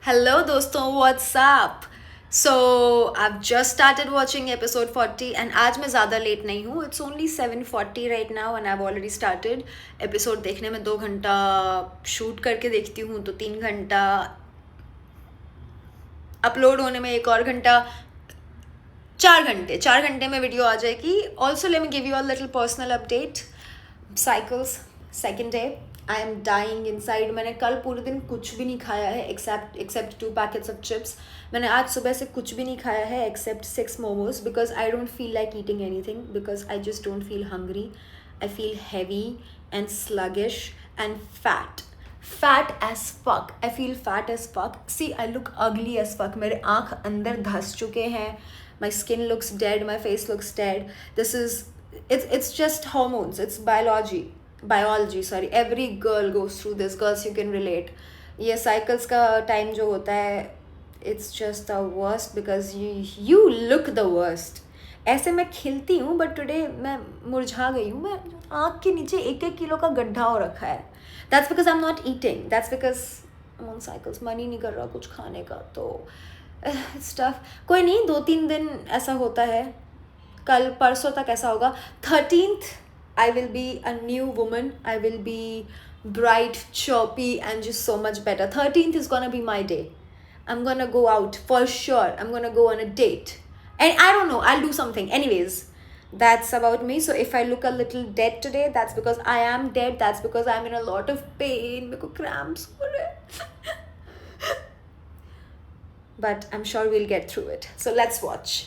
Hello दोस्तों, what's up. So I just started watching episode 40 and आज मैं ज़्यादा लेट नहीं हूँ. It's only 7:40 right now and I already started. Episode देखने में 2 घंटा, शूट करके देखती हूँ तो 3 घंटा, अपलोड होने में 1 और घंटा, 4 घंटे में वीडियो आ जाएगी. Also let me give you a little personal update. Cycles second day. I am dying inside. मैंने कल पूरे दिन कुछ भी नहीं खाया है एक्सेप्ट 2 पैकेट्स ऑफ चिप्स. मैंने आज सुबह से कुछ भी नहीं खाया है except 6 momos because I don't feel like eating anything because I just don't feel hungry. I feel heavy and sluggish and fat as fuck. I feel fat as fuck. See, I look ugly as fuck. मेरे आँख अंदर धस चुके हैं. My skin looks dead. My face looks dead. It's just hormones. It's biology. Sorry. Every girl goes through this. Girls, you can relate. ये cycles का time जो होता है, it's just the worst because you look the worst. ऐसे मैं खिलती हूँ but today मैं मुरझा गई हूँ. मैं आँख के नीचे 1-1 किलो का गड्ढा हो रखा है. That's because I am not eating. That's because I am on cycles. मन ही नहीं कर रहा कुछ खाने का. तो इट्स टफ. कोई नहीं, 2-3 दिन ऐसा होता है. कल परसों तक ऐसा होगा. 13th I will be a new woman. I will be bright, chirpy and just so much better. 13th is gonna be my day. I'm gonna go out for sure. I'm gonna go on a date. And I don't know, I'll do something. Anyways, that's about me. So if I look a little dead today, that's because I am dead. That's because I'm in a lot of pain. मेरे को cramps हो रहे. But I'm sure we'll get through it. So let's watch.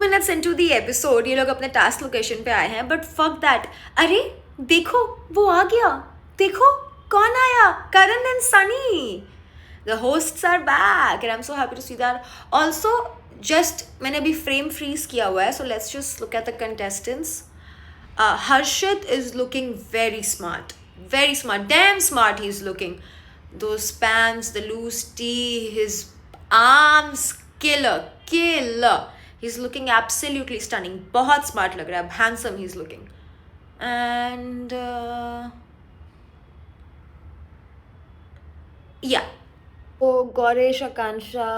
Minutes into the episode, ये लोग अपने task location पे आए हैं. But fuck that. अरे देखो, वो आ गया. देखो कौन आया. Karan and Sunny. The hosts are back and I'm so happy to see that. Also, just मैंने अभी frame freeze किया हुआ है. So let's just look at the contestants. Harshit is looking very smart. Very smart. Damn smart he's looking. Those pants, the loose tee, his arms, killer. He's looking absolutely stunning. बहुत smart लग रहा है. Handsome he's looking. And yeah. तो गौरेश, आकांक्षा,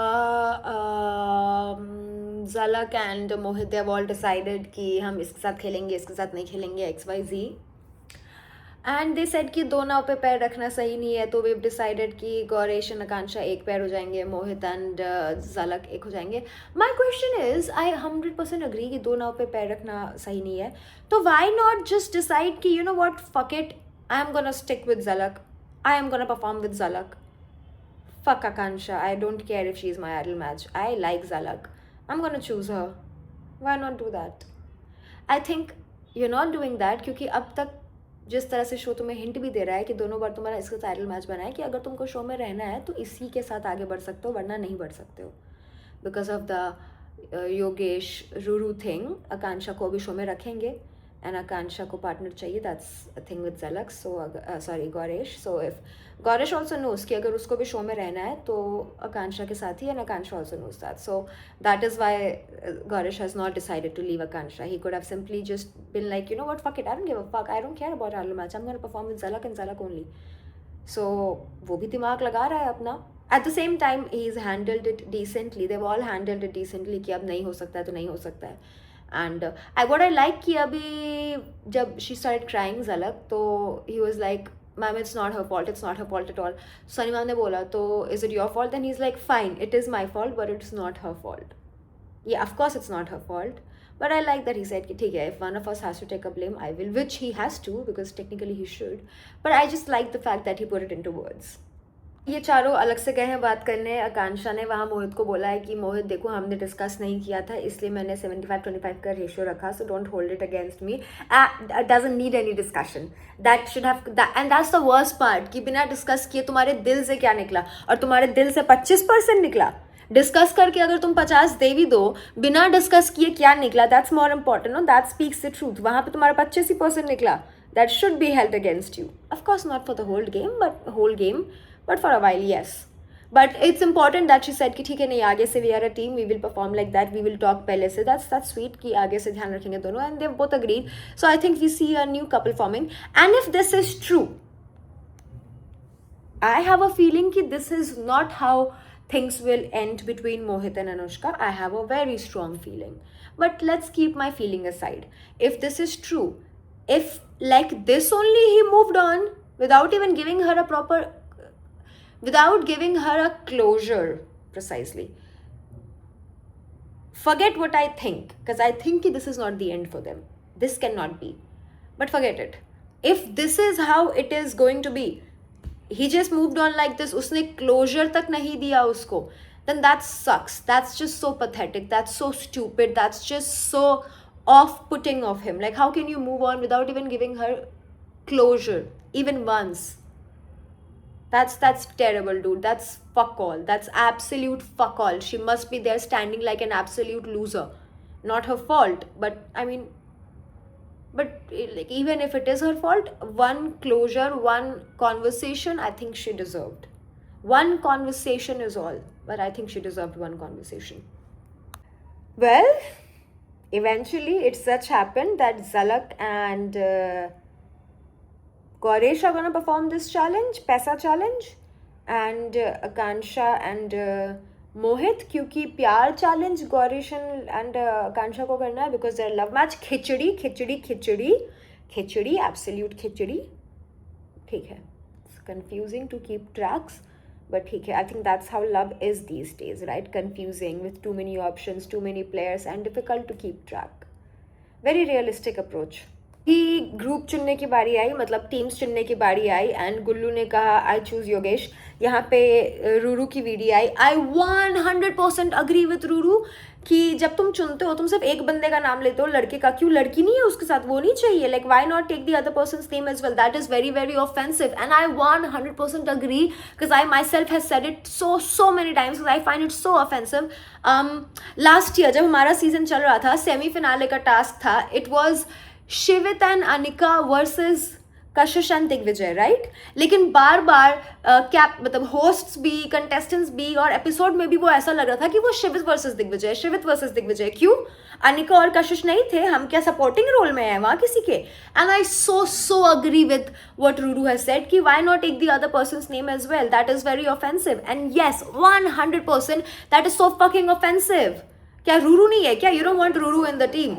Zalak and Mohit, they have all decided कि हम इसके साथ खेलेंगे, इसके साथ नहीं खेलेंगे, XYZ. एंड दे सेड कि 2 नाव पे पैर रखना सही नहीं है. तो वी डिसाइडेड कि गौरेश एंड आकांक्षा एक पैर हो जाएंगे, मोहित एंड ज़लक एक हो जाएंगे. My question is, I 100% agree कि 2 नाव पे पैर रखना सही नहीं है. तो वाई नॉट जस्ट डिसाइड कि you know what, fuck it, I am gonna stick with Jhalak. I am gonna perform with Jhalak. Fuck Akansha. I don't care if she's my idol match. I like Zalak. I'm gonna choose her. Why not do that? I think you're not doing that क्योंकि अब तक जिस तरह से show तुम्हें hint भी दे रहा है कि दोनों बार तुम्हारा इसका टाइटल मैच बना है कि अगर तुमको शो में रहना है तो इसी के साथ आगे बढ़ सकते हो, वरना नहीं बढ़ सकते हो. बिकॉज ऑफ द योगेश रूरू थिंग, आकांक्षा को भी शो में रखेंगे एंड आकांक्षा को पार्टनर चाहिए. That's a thing with Jhalak. So sorry Gauresh. So if Gauresh also knows कि अगर उसको भी शो में रहना है तो आकांक्षा के साथ ही, and Akanksha also knows that. So that is why Gauresh has not decided to leave Akanksha. He could have simply just been like, you know what, fuck it, I don't give a fuck, I don't care about ideal match, I am gonna perform with Jhalak and Jhalak only. So वो भी दिमाग लगा रहा है अपना. At the same time he is handled it decently. They've all handled it decently कि अब नहीं हो सकता है तो नहीं हो सकता है. एंड आई लाइक कि अभी जब शी स्टार्टेड क्राइंग ज़लक तो he was like, ma'am it's not her fault at all. Sunny ma'am ने बोला तो is it your fault, and he is like fine, it is my fault but it's not her fault. Yeah, of course it's not her fault, but I like that he said कि ठीक है, if one of us has to take a blame, I will, which he has to because technically he should, but I just like the fact that he put it into words. ये चारों अलग से गए हैं बात करने. आकांक्षा ने वहाँ मोहित को बोला है कि मोहित देखो, हमने डिस्कस नहीं किया था इसलिए मैंने 75-25 का रेशियो रखा, so don't hold it against me. Doesn't need any discussion. That should have, and that's the worst part कि बिना डिस्कस किए तुम्हारे दिल से क्या निकला, और तुम्हारे दिल से 25% निकला. डिस्कस करके अगर तुम 50 दे भी दो, बिना डिस्कस किए क्या निकला, that's more important. No, that speaks the truth. वहाँ पे तुम्हारा 25% निकला. That should be held against you. Of course not for the whole game but for a while, yes. But it's important that she said कि ठीक है, नहीं आगे से we are a team, we will perform like that, we will talk पहले से. That's sweet कि आगे से ध्यान रखेंगे दोनों, and they've both agreed. So I think we see a new couple forming. And if this is true, I have a feeling कि this is not how things will end between Mohit and Anushka. I have a very strong feeling. But let's keep my feeling aside. If this is true, if like this only he moved on without even giving her a proper, without giving her a closure precisely. Forget what I think, because I think this is not the end for them. This cannot be. But forget it. If this is how it is going to be, he just moved on like this, usne closure tak nahi diya usko, then that sucks. That's just so pathetic. That's so stupid. That's just so off-putting of him. Like, how can you move on without even giving her closure, even once? That's terrible, dude. That's fuck all. That's absolute fuck all. She must be there standing like an absolute loser. Not her fault, but I mean, but like, even if it is her fault, one closure, one conversation, I think she deserved. One conversation is all, but I think she deserved one conversation. Well, eventually it such happened that Zalak and Goresh are gonna perform this challenge, Paisa challenge, and Akansha and Mohit, क्योंकि प्यार challenge Gourish and आकांक्षा को करना है because there love match खिचड़ी खिचड़ी खिचड़ी खिचड़ी absolute खिचड़ी. ठीक है, confusing to keep tracks, but ठीक है. I think that's how love is these days, right? Confusing with too many options, too many players and difficult to keep track. Very realistic approach. He group चुनने की बारी आई, मतलब teams चुनने की बारी आई and गुल्लू ने कहा आई चूज़ योगेश. यहाँ पे रूरू की video I. I 100% agree with Ruru कि जब तुम चुनते हो तुम सिर्फ एक बंदे का नाम लेते हो, लड़के का. क्यों लड़की नहीं है उसके साथ? वो नहीं चाहिए. Like why not take the other persons name as well? That is very very offensive and I 100% agree because I myself has said it so many times because I find it so offensive. Last year जब हमारा season चल रहा था, semi-finale का task था. It was Shivit and Anika versus Kashish and Digvijay, right? लेकिन बार बार कैप मतलब होस्ट्स भी, कंटेस्टेंट्स भी और एपिसोड में भी वो ऐसा लग रहा था कि वो शिवित वर्सेस दिग्विजय, शिवित वर्सेस दिग्विजय. क्यों? अनिका और कशिश नहीं थे? हम क्या सपोर्टिंग रोल में हैं वहाँ किसी के? And I so agree with what Ruru has said कि why not take the other persons name as well? That is very offensive and yes 100% that is so fucking offensive. क्या रूरू नहीं है क्या? You don't want Ruru in the team?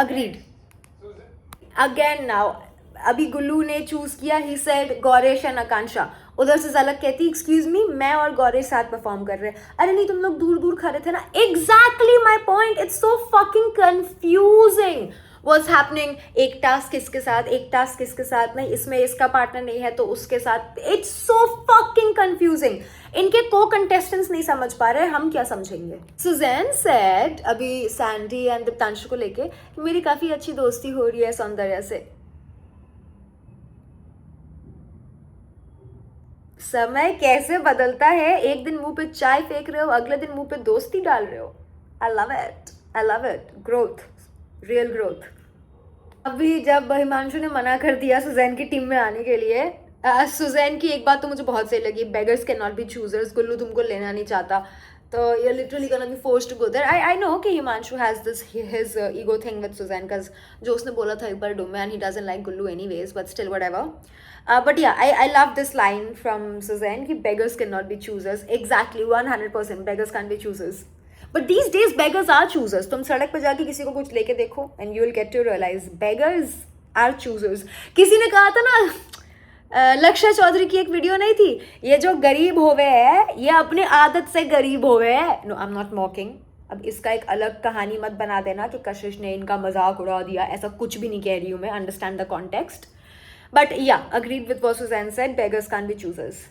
Agreed. Again now, अभी गुल्लू ने choose किया, he said Gauresh and Akanksha. उधर से झलक कहती एक्सक्यूज मी, मैं और गौरेश साथ परफॉर्म कर रहे हैं. अरे नहीं, तुम लोग दूर दूर खड़े थे ना. Exactly my point. It's so fucking confusing what's happening. एक टास्क किसके साथ, एक टास्क किसके साथ, नहीं इसमें इसका पार्टनर नहीं है तो उसके साथ. It's so fucking confusing. इनके को कंटेस्टेंट्स नहीं समझ पा रहे, हम क्या समझेंगे? सुजैन सेड अभी सैंडी एंड दीप्तांशु को लेके कि मेरी काफी अच्छी दोस्ती हो रही है सौंदर्या से. समय कैसे बदलता है. एक दिन मुंह पे चाय फेंक रहे हो, अगले दिन मुंह पे दोस्ती डाल रहे हो. I love it, I love it. Growth, real growth. अभी जब हिमांशु ने मना कर दिया सुजैन की टीम में आने के लिए, सुजैन की एक बात तो मुझे बहुत सही लगी. Beggars can not be choosers. Gullu तुमको लेना नहीं चाहता तो you're literally gonna be forced to go there. I know कि Himanshu has this his ego thing with Suzanne because जो उसने बोला था एक बार डूम में, and he doesn't like Gullu anyways, but still whatever. But yeah, I love this line from Suzanne कि beggars cannot be choosers. Exactly 100% beggars can't be choosers. But these days beggars are choosers. तुम सड़क पर जाके किसी को कुछ लेके देखो and you will get to realize beggars are choosers. किसी ने कहा था ना, लक्ष्य चौधरी की एक वीडियो नहीं थी, ये जो गरीब होवे है ये अपने आदत से गरीब होवे है. No, I am not mocking. अब इसका एक अलग कहानी मत बना देना कि कशिश ने इनका मजाक उड़ा दिया. ऐसा कुछ भी नहीं कह रही हूँ मैं. Understand the context. But yeah, agreed with what Suzanne said, beggars can be choosers.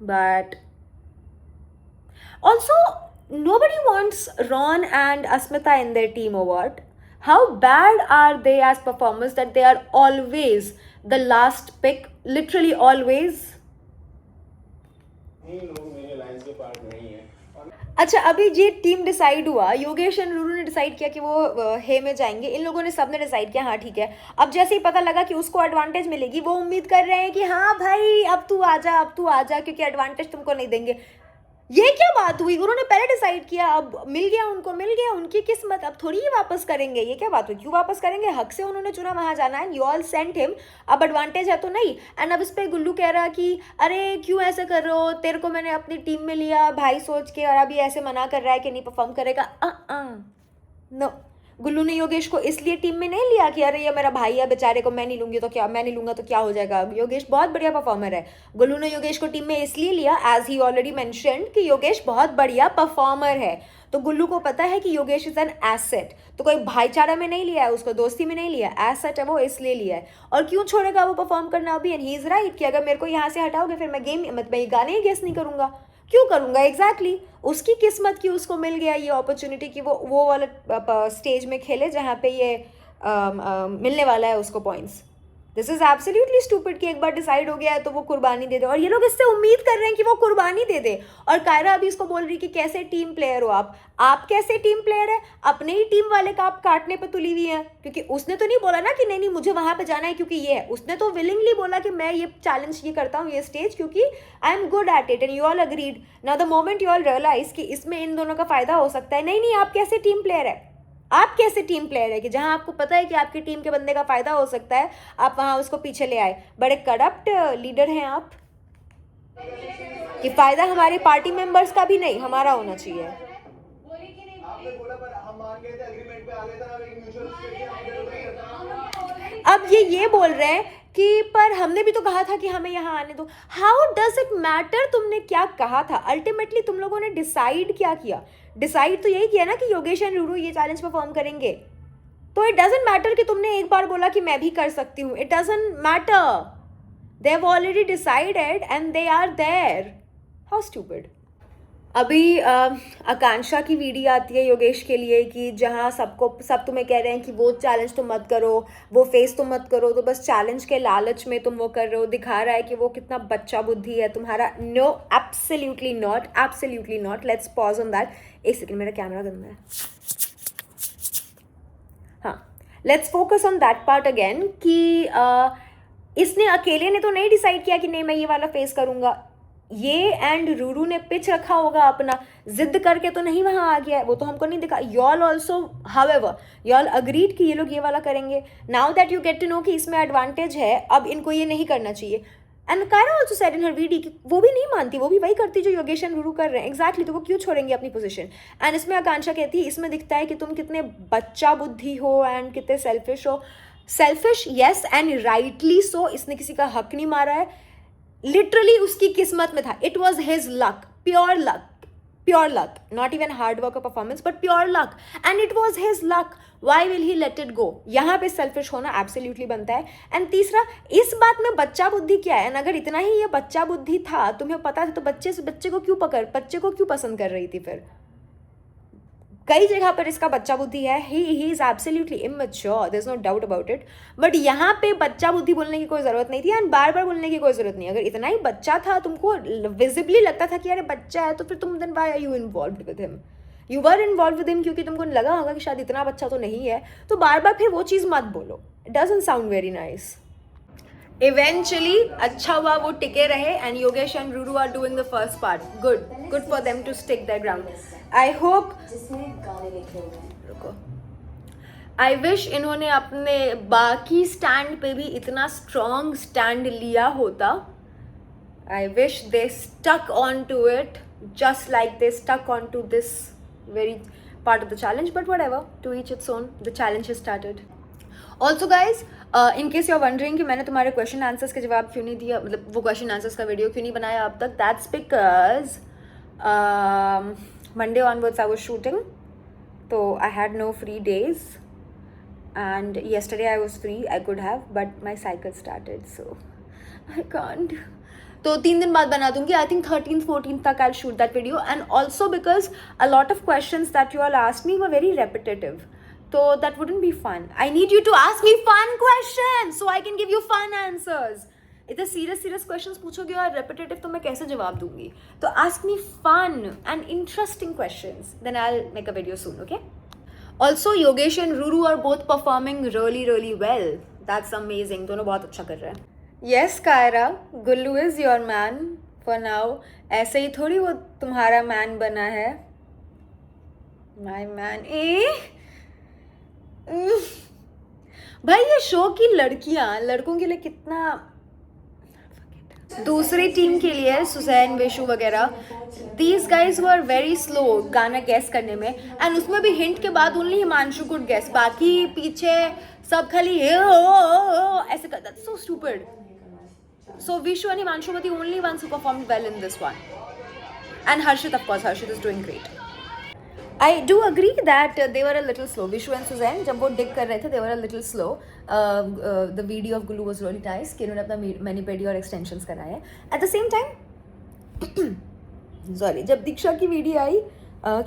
But also nobody wants Ron and Asmita in their team or what? How bad are they as performers that they are always the last pick? Literally always. मेरे line से part नहीं है. अच्छा, अभी ये team decide हुआ. Yogesh and Ruru ने decide किया कि वो हे में जाएंगे. इन लोगों ने सबने डिसाइड किया हाँ ठीक है. अब जैसे ही पता लगा कि उसको एडवांटेज मिलेगी, वो उम्मीद कर रहे हैं कि हाँ भाई अब तू आ जा, अब तू आ जा, क्योंकि एडवांटेज तुमको नहीं देंगे. ये क्या बात हुई? उन्होंने पहले डिसाइड किया, अब मिल गया उनको, मिल गया, उनकी किस्मत, अब थोड़ी ही वापस करेंगे। ये क्या बात हुई? क्यों वापस करेंगे? हक से उन्होंने चुना वहां जाना है, यू ऑल सेंट हिम, अब एडवांटेज है तो नहीं। एंड अब इस पे गुल्लू कह रहा कि अरे क्यों ऐसे कर रहे हो, तेरे को मैंने अपनी टीम में लिया भाई सोच के, और अभी ऐसे मना कर रहा है कि नहीं परफॉर्म करेगा। नो, गुल्लू ने योगेश को इसलिए टीम में नहीं लिया कि अरे ये मेरा भाई है बेचारे को मैं नहीं लूंगी तो क्या, मैं नहीं लूंगा तो क्या हो जाएगा। योगेश बहुत बढ़िया परफॉर्मर है। गुल्लू ने योगेश को टीम में इसलिए लिया, एज ही ऑलरेडी मेंशन्ड, कि योगेश बहुत बढ़िया परफॉर्मर है। तो गुल्लू को पता है कि योगेश इज एन एसेट, तो कोई भाईचारा में नहीं लिया है उसको, दोस्ती में नहीं लिया, एसेट है वो, इसलिए लिया है। और क्यों छोड़ेगा वो परफॉर्म करना अभी? एंड ही इज राइट कि अगर मेरे को यहाँ से हटाओगे फिर मैं गेम, मतलब मैं गाने ही गेस नहीं करूंगा, क्यों करूंगा? एग्जैक्टली उसकी किस्मत की उसको मिल गया ये अपॉर्चुनिटी कि वो वाला स्टेज में खेले जहाँ पे ये मिलने वाला है उसको points. This is absolutely stupid कि एक बार डिसाइड हो गया है तो वो कुर्बानी दे दे, और ये लोग इससे उम्मीद कर रहे हैं कि वो कुर्बानी दे दे। और कायरा अभी इसको बोल रही कि कैसे टीम प्लेयर हो आप कैसे टीम प्लेयर है? अपने ही टीम वाले का आप काटने पे तुली हुई है, क्योंकि उसने तो नहीं बोला ना कि नहीं नहीं मुझे वहां पे जाना है क्योंकि ये है, उसने तो विलिंगली बोला कि मैं ये चैलेंज ये करता हूँ ये स्टेज क्योंकि I am good at it, and you all agreed. Now the moment you all realise कि इसमें इन दोनों का फायदा हो सकता है, नहीं नहीं आप कैसे टीम प्लेयर है? आप कैसे टीम प्लेयर है कि जहां आपको पता है कि आपकी टीम के बंदे का फायदा हो सकता है, आप वहां उसको पीछे ले आए? बड़े करप्ट लीडर हैं आप, कि फायदा हमारे पार्टी मेंबर्स का भी नहीं हमारा होना चाहिए। अब ये बोल रहे हैं कि पर हमने भी तो कहा था कि हमें यहाँ आने दो। हाउ डज इट मैटर तुमने क्या कहा था? अल्टीमेटली तुम लोगों ने डिसाइड क्या किया? डिसाइड तो यही किया ना कि योगेश एंड रूरू ये चैलेंज परफॉर्म करेंगे। तो इट डजंट मैटर कि तुमने एक बार बोला कि मैं भी कर सकती हूँ, it doesn't matter, they have already decided and they are there. How stupid. अभी आकांक्षा की वीडियो आती है योगेश के लिए कि जहाँ सब तुम्हें कह रहे हैं कि वो चैलेंज तुम मत करो, वो फेस तुम मत करो, तो बस चैलेंज के लालच में तुम वो कर रहे हो। दिखा रहा है कि वो कितना बच्चा बुद्धि है तुम्हारा। No, absolutely not, absolutely not. Let's pause on that. एक सेकेंड, मेरा कैमरा गंदा है। हाँ, let's focus on that part again कि इसने अकेले ने तो नहीं डिसाइड किया कि नहीं मैं ये वाला फेस करूंगा। ये एंड रूरू ने पिच रखा होगा अपना, जिद करके तो नहीं वहां आ गया है, वो तो हमको नहीं दिखा। Y'all also however y'all agreed कि ये लोग ये वाला करेंगे। Now that you get to know कि इसमें एडवांटेज है, अब इनको ये नहीं करना चाहिए। And Kaira also said in her video कि वो भी नहीं मानती, वो भी वही करती जो योगेश एंड रूरू कर रहे हैं। एग्जैक्टली, तो वो क्यों छोड़ेंगे अपनी पोजीशन? एंड इसमें आकांक्षा कहती है इसमें दिखता है कि तुम कितने बच्चा बुद्धि हो एंड कितने सेल्फिश हो। Selfish, yes, and rightly so. इसने किसी का हक नहीं मारा है, लिटरली उसकी किस्मत में था। It was his luck, pure luck, pure luck, not even hard work और performance but pure luck, and it was his luck. Why will he let it go? यहाँ पे सेल्फिश होना एब्सोल्युटली बनता है। एंड तीसरा, इस बात में बच्चा बुद्धि क्या है? अगर इतना ही ये बच्चा बुद्धि था, तुम्हें पता था, तो बच्चे को क्यों पसंद कर रही थी? फिर कई जगह पर इसका बच्चा बुद्धि है। He is absolutely immature, there is no doubt about it. But यहाँ पे बच्चा बुद्धि बोलने की कोई ज़रूरत नहीं थी, एंड बार बार बोलने की कोई ज़रूरत नहीं। अगर इतना ही बच्चा था, तुमको विजिबली लगता था कि अरे बच्चा है, तो फिर तुम then why are you involved with him? You were involve with him क्योंकि तुमको लगा होगा कि शायद इतना बच्चा तो नहीं है, तो बार बार फिर वो चीज़ मत बोलो। It doesn't sound very nice. Eventually अच्छा हुआ वो टिके रहे, and Yogesh and Ruru are doing the first part. Good for them to stick their ground. I hope, रुको, आई विश इन्होंने अपने बाकी स्टैंड पे भी इतना स्ट्रॉन्ग स्टैंड लिया होता। I wish they stuck on to it just like they stuck on to this very part of the challenge, but whatever, to each its own. The challenge has started. Also guys, in case you're wondering कि मैंने तुम्हारे question answers के जवाब क्यों नहीं दिया, मतलब वो क्वेश्चन आंसर्स का वीडियो क्यों नहीं बनाया अब तक, that's because Monday onwards I was shooting, so I had no free days, and yesterday I was free, I could have, but my cycle started, so I can't. तो 3 दिन बाद बना दूंगी। आई थिंक 13th 14th तक I shoot that video, and also because a lot of questions that you all asked me were very repetitive, तो that wouldn't be fun. I need you to ask me fun questions so I can give you fun answers. इतने serious questions पूछोगे और repetitive तो मैं कैसे जवाब दूंगी? तो ask me fun and interesting questions, then I will make a video soon, okay? Also Yogesh and Ruru are both performing really well, that's amazing. दोनों बहुत अच्छा कर रहे हैं। Yes, Kaira, Gullu is your man for now ऐसे ही थोड़ी वो तुम्हारा मैन बना है. My man. भाई ये शो की लड़कियां लड़कों के लिए कितना. दूसरी टीम के लिए सुजैन, विशु वगैरह, these guys were very slow गाना गैस करने में. एंड उसमें भी हिंट के बाद ओनली हिमांशु कुड गैस, बाकी पीछे सब खाली ऐसे करता. So stupid. So Vishu and Himanshu were the only ones who performed well in this one. And Harshit, of course, Harshit is doing great. I do agree that they were a little slow. Vishu and Suzanne जब वो dig कर रहे थे, they were a little slow. The video of Gulu was really nice कि उन्होंने अपना mani pedi और extensions कराए हैं. At the same time, sorry, जब दीक्षा की वीडियो आई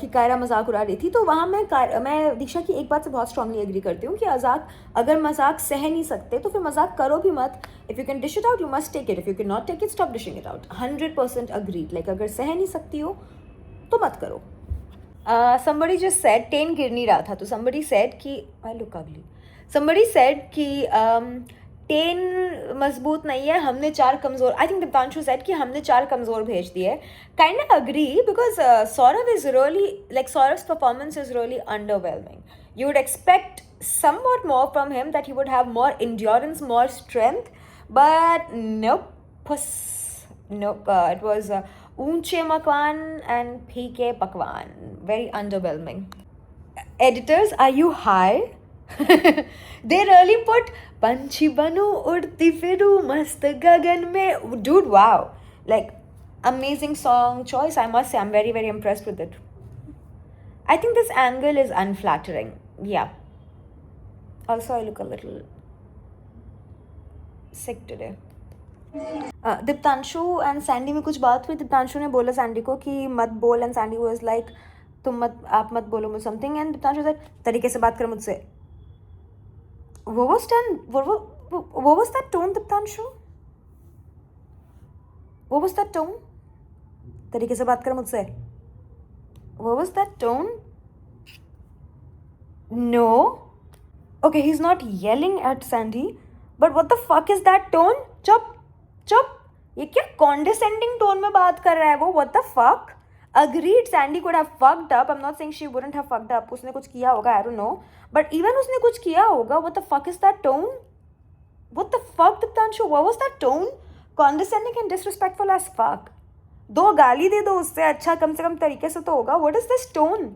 कि कायरा मजाक उड़ा रही थी, तो वहाँ मैं दीक्षा की एक बात से बहुत स्ट्रांगली एग्री करती हूँ कि अगर मजाक सह नहीं सकते तो फिर मजाक करो भी मत. If you can dish it out you must take it. If you cannot take it stop dishing it out. 100% agreed. Like अगर सह नहीं सकती हो तो मत करो. somebody just said टेन गिर नहीं रहा था, तो somebody said कि I look ugly. somebody said कि टेन मजबूत नहीं है, हमने 4 कमज़ोर. I think दीप्तांशु said कि हमने 4 कमज़ोर भेज दिए. Kind of agree because Saurav is really, like Saurav's performance is really underwhelming. You would expect somewhat more from him, that he would have more endurance, more strength, but nope. Nope. It was ऊंचे मकवान and फीके पकवान. Very underwhelming. Editors, are you high? They really put पंछी बनू उड़ती फिरू मस्त गगन में. Dude, wow. Like, amazing song choice, I must say. I'm very, very impressed with it. I think this angle is unflattering. Yeah. Also, I look a little sick today. Diptanshu and Sandy में कुछ बात हुई. दीप्तांशु ने बोला Sandy को कि मत बोल, एंड सैंडी वाज लाइक आप मत बोलो मुझे समथिंग. एंड दीप्तांशु से तरीके से बात कर मुझसे. वो वाज दैट टोन दीप्तांशु? वो वाज दैट टोन? तरीके से बात कर मुझसे. वो was that tone? No. Okay, he is not yelling at Sandy, but what the fuck is that tone? चुप. ये क्या कॉन्डिसेंडिंग टोन में बात कर रहा है वो? What the fuck? Agreed, Sandy could have fucked up. I am not saying she wouldn't have fucked up. उसने कुछ किया होगा, I don't know, but even उसने कुछ किया होगा. What the fuck is that tone? What the fuck Deeptanshu? What was that tone? Condescending and disrespectful as fuck. 2 गाली दे दो उससे अच्छा, कम से कम तरीके से तो होगा. What is this tone?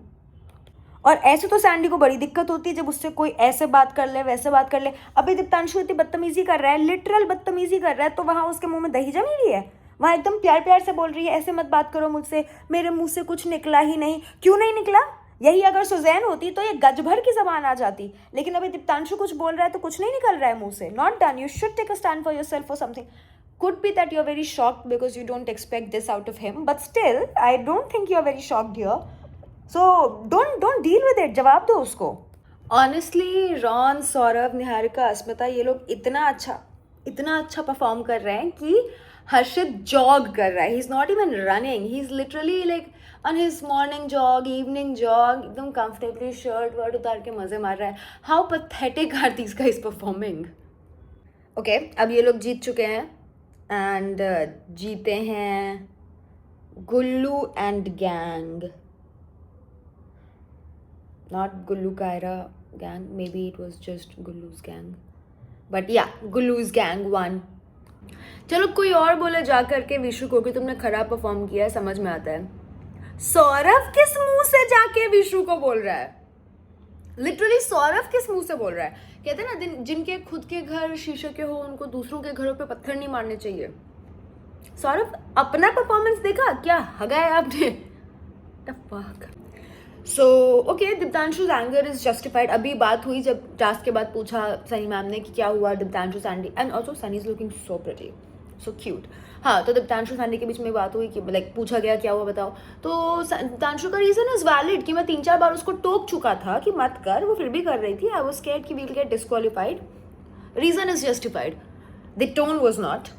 और ऐसे तो सैंडी को बड़ी दिक्कत होती है जब उससे कोई ऐसे बात कर ले, वैसे बात कर ले. अभी दीप्तांशु इतनी बदतमीजी कर रहा है, लिटरल बदतमीजी कर रहा है, तो वहाँ उसके मुंह में दही जमी रही है. वहाँ एकदम प्यार से बोल रही है, ऐसे मत बात करो मुझसे, मेरे मुंह से कुछ निकला ही नहीं. क्यों नहीं निकला? यही अगर सुजैन होती तो ये गज भर की जबान आ जाती. लेकिन अभी दीप्तांशु कुछ बोल रहा है तो कुछ नहीं निकल रहा है मुंह से. Not done. You should take a stand for yourself और something. Could be that you're very shocked because you don't expect this out of him, but still I don't think you're very shocked here. So don't deal with it. जवाब दो उसको. Honestly, Ron, Saurabh, Niharika, अस्मिता, ये लोग इतना अच्छा perform कर रहे हैं कि हर्षित जॉग कर रहा है. He's not even running. He's literally like on his morning jog, evening jog, एकदम comfortably शर्ट वर्ट उतार के मजे मार रहा है. How pathetic are these guys performing? Okay, अब ये लोग जीत चुके हैं and जीते हैं गुल्लू and gang. Not Gullu Kaira gang, maybe it was just Gullu's gang, but yeah, Gullu's gang won. चलो कोई और बोले जा करके विशु को कि तुमने खराब परफॉर्म किया है, समझ में आता है. सौरभ किस मुंह से जाके विशु को बोल रहा है? लिटरली सौरभ किस मुंह से बोल रहा है? कहते हैं ना, जिनके खुद के घर शीशे के हो उनको दूसरों के घरों पे पत्थर नहीं मारने चाहिए. सौरभ अपना परफॉर्मेंस देखा क्या? हगाया आपने? The fuck? So okay, Deeptanshu's anger is justified. अभी बात हुई जब टास्क के बाद पूछा सनी मैम ने कि क्या हुआ Diptanshu Sandy, and also Sunny is looking so pretty, so cute. हाँ, तो दीप्तांशु सैंडी के बीच में बात हुई कि लाइक पूछा गया क्या हुआ बताओ, तो दीप्तांशु का रीज़न इज़ वैलिड कि मैं 3-4 बार उसको टोक चुका था कि मत कर, वो फिर भी कर रही थी. आई वाज स्कैर्ड कि we'll get disqualified. Reason is justified, the tone was not.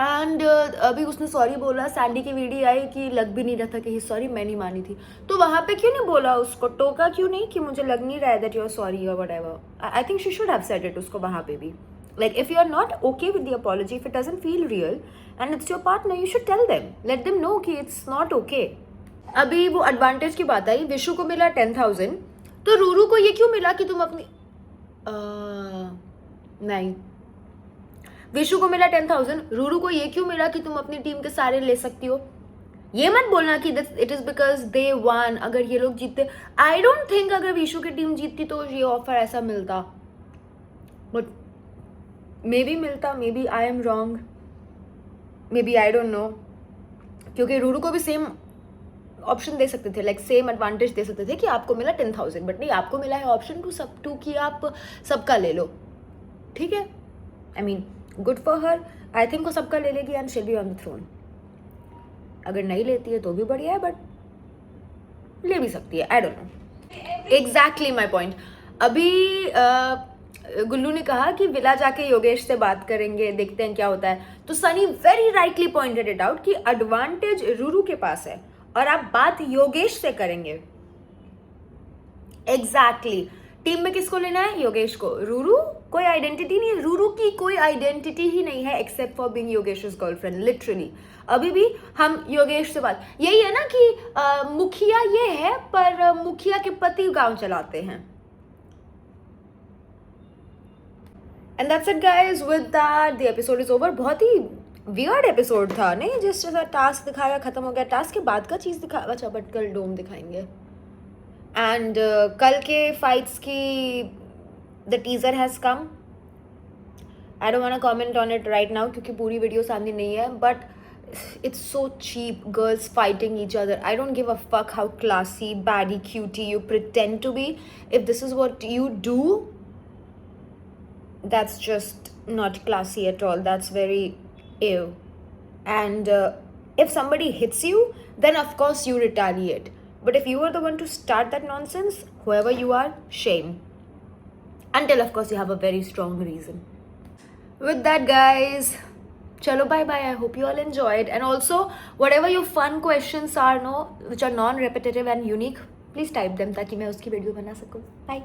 And अभी उसने सॉरी बोला, सैंडी की वीडियो आई कि लग भी नहीं रहा था कि ही सॉरी, मैं नहीं मानी थी. तो वहाँ पे क्यों नहीं बोला उसको, टोका क्यों नहीं कि मुझे लग नहीं रहा है दैट यू आर सॉरी और whatever. I think she should have said it उसको वहाँ पे भी. Like if you are not okay with the apology, if it doesn't feel real, and it's your partner, you should tell them, let them know कि it's not okay. अभी वो advantage की बात आई, विशु को मिला 10,000, तो रूरू को ये क्यों मिला कि तुम अपनी नहीं, विशु को मिला 10,000, रूरू को ये क्यों मिला कि तुम अपनी टीम के सारे ले सकती हो? ये मत बोलना कि it is because they one. अगर ये लोग जीतते, आई डोंट थिंक अगर विशु की टीम जीतती तो ये ऑफर ऐसा मिलता, बट मे बी मिलता, maybe I am wrong, maybe I don't know. क्योंकि रूरू को भी सेम ऑप्शन दे सकते थे, लाइक सेम एडवांटेज दे सकते थे कि आपको मिला 10,000, बट नहीं, आपको मिला है ऑप्शन टू कि आप सबका ले लो. ठीक है, I mean good for her. I think वो सबका ले लेगी and she'll be on the throne. अगर नहीं लेती है तो भी बढ़िया है, बट ले भी सकती है, आई don't no. Exactly my point. अभी गुल्लू ने कहा कि विला जाके योगेश से बात करेंगे, देखते हैं क्या होता है. तो Sunny very rightly pointed it out कि एडवांटेज रूरू के पास है और आप बात योगेश से करेंगे. एग्जैक्टली. टीम में किसको लेना है? योगेश को. रूरू कोई आइडेंटिटी नहीं है, रूरू की कोई आइडेंटिटी ही नहीं है except for being Yogesh's girlfriend. Literally अभी भी हम योगेश से बात, यही है ना कि मुखिया ये है पर मुखिया के पति गांव चलाते हैं. And that's it guys, with that the episode is over. बहुत ही वियर्ड एपिसोड था नहीं, जिस जैसा टास्क दिखाया खत्म हो गया. टास्क के बाद का चीज़ दिखा, अच्छा बट कल डोम दिखाएंगे. एंड कल के फाइट्स की the teaser has come. I don't want to comment on it right now क्योंकि पूरी वीडियो सामने नहीं है, but it's so cheap, girls fighting each other. I don't give a fuck how classy, baddie, cutie you pretend to be. If this is what you do, that's just not classy at all. That's very ew. And if somebody hits you, then of course you retaliate. But if you are the one to start that nonsense, whoever you are, shame. Until of course you have a very strong reason. With that, guys, chalo bye bye. I hope you all enjoyed, and also whatever your fun questions are, no, which are non-repetitive and unique, please type them ताकि मैं उसकी video बना सकूँ. Bye.